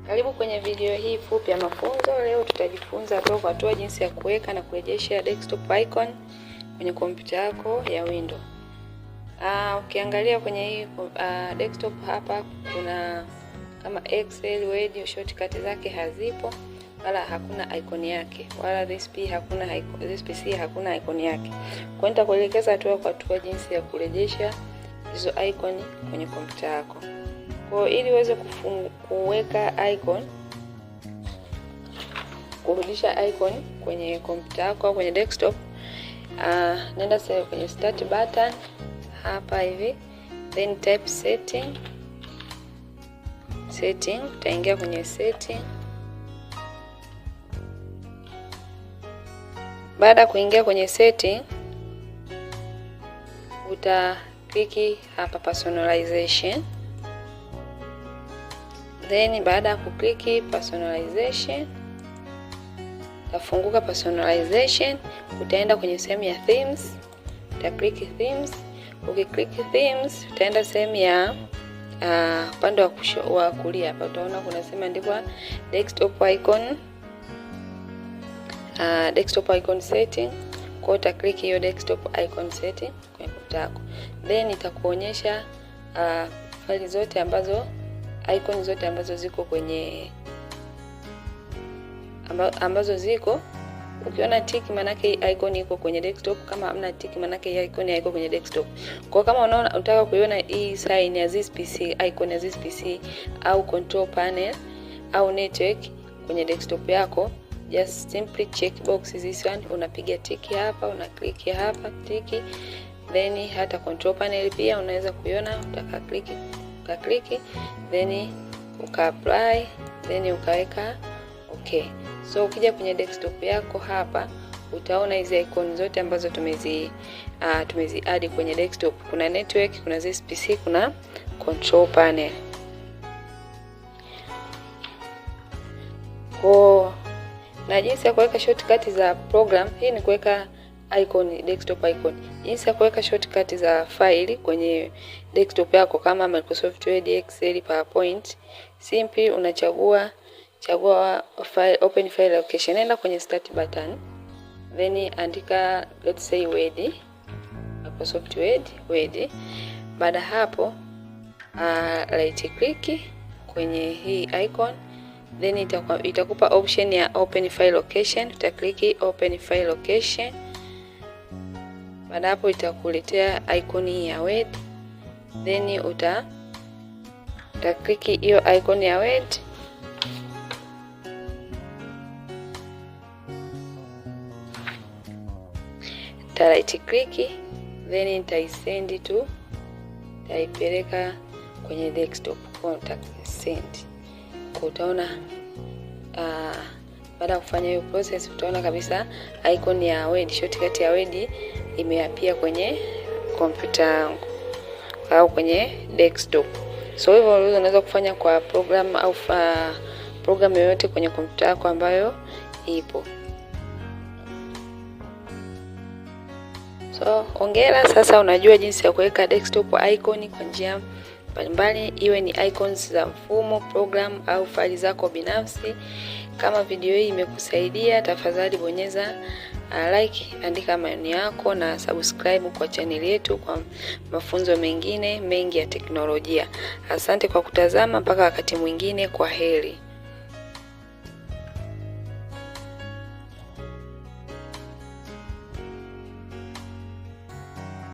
Karibu kwenye video hii fupi ya mafunzo. Leo tutajifunza hatua kwa hatua jinsi ya kuweka na kurejesha desktop icon kwenye kompyuta yako ya Windows. Ukiangalia kwenye hii desktop hapa kuna kama Excel, Word, shortcut zake hazipo wala hakuna icon yake, wala this PC hakuna icon yake. Kwa nitakuelekeza hatua kwa hatua jinsi ya kurejesha hizo icon kwenye kompyuta yako. Kwa ili uweze kuweka icon, kurudisha icon kwenye kompyuta yako au kwenye desktop, nenda sasa kwenye start button hapa hivi, then type setting, utaingia kwenye setting. Baada kuingia kwenye setting, utakliki hapa personalization. Then baada ya kukliki personalization, tafunguka personalization, utaenda kwenye sehemu ya themes, utakliki themes. Ukikliki themes, utaenda sehemu ya upande wa kulia hapa, utaona kuna sehemu imeandikwa desktop icon setting. Kwa utakliki hiyo desktop icon setting kwenye kompyuta yako, then itakuonyesha faili zote ambazo icon zote ambazo ziko kwenye ambazo ziko. Ukiona tick maana yake icon iko kwenye desktop, kama hamna tick maana yake icon haiko kwenye desktop. Kwa kama unaona unataka kuiona hii sign ya this PC, icon ya this PC au control panel au network kwenye desktop yako, just simply check box this one, unapiga tick hapa, una click hapa tick, then hata control panel pia unaweza kuiona, utaka click then uka-apply, then ukaweka okay. So ukija kwenye desktop yako hapa, utaona hizi icon zote ambazo tumezi add kwenye desktop. Kuna network, kuna this PC, kuna control panel. Na jinsi ya kuweka shortcut za program, hii ni kuweka icon, desktop icon. Jinsi ya kuweka shortcut za file kwenye desktop yako kama Microsoft Word, Excel, PowerPoint, simply unachagua file, open file location. Nenda kwenye start button, then andika let's say Word, Microsoft Word. Baada hapo right click kwenye hii icon, then itakupa option ya open file location. Utakliki open file location. Baada hapo itakuletea icon ya Word, then utakliki hiyo icon ya Word. Right click, then itaisend to, itaipeleka kwenye desktop, contact send. Utaona baada ya kufanya hiyo process, utaona kabisa icon ya Word, shortcut ya Word imeapia kwenye kompyuta yangu au kwenye desktop. So hivyo unaweza kufanya kwa program au program yoyote kwenye kompyuta yako ambayo ipo. So hongera, sasa unajua jinsi ya kuweka desktop icon kwa njia mbalimbali, iwe ni icons za mfumo, program au faili zako binafsi. Kama video hii imekusaidia, tafadhali bonyeza like, andika maoni yako na subscribe kwa channel yetu kwa mafunzo mengine mengi ya teknolojia. Asante kwa kutazama, mpaka wakati mwingine, kwa heri.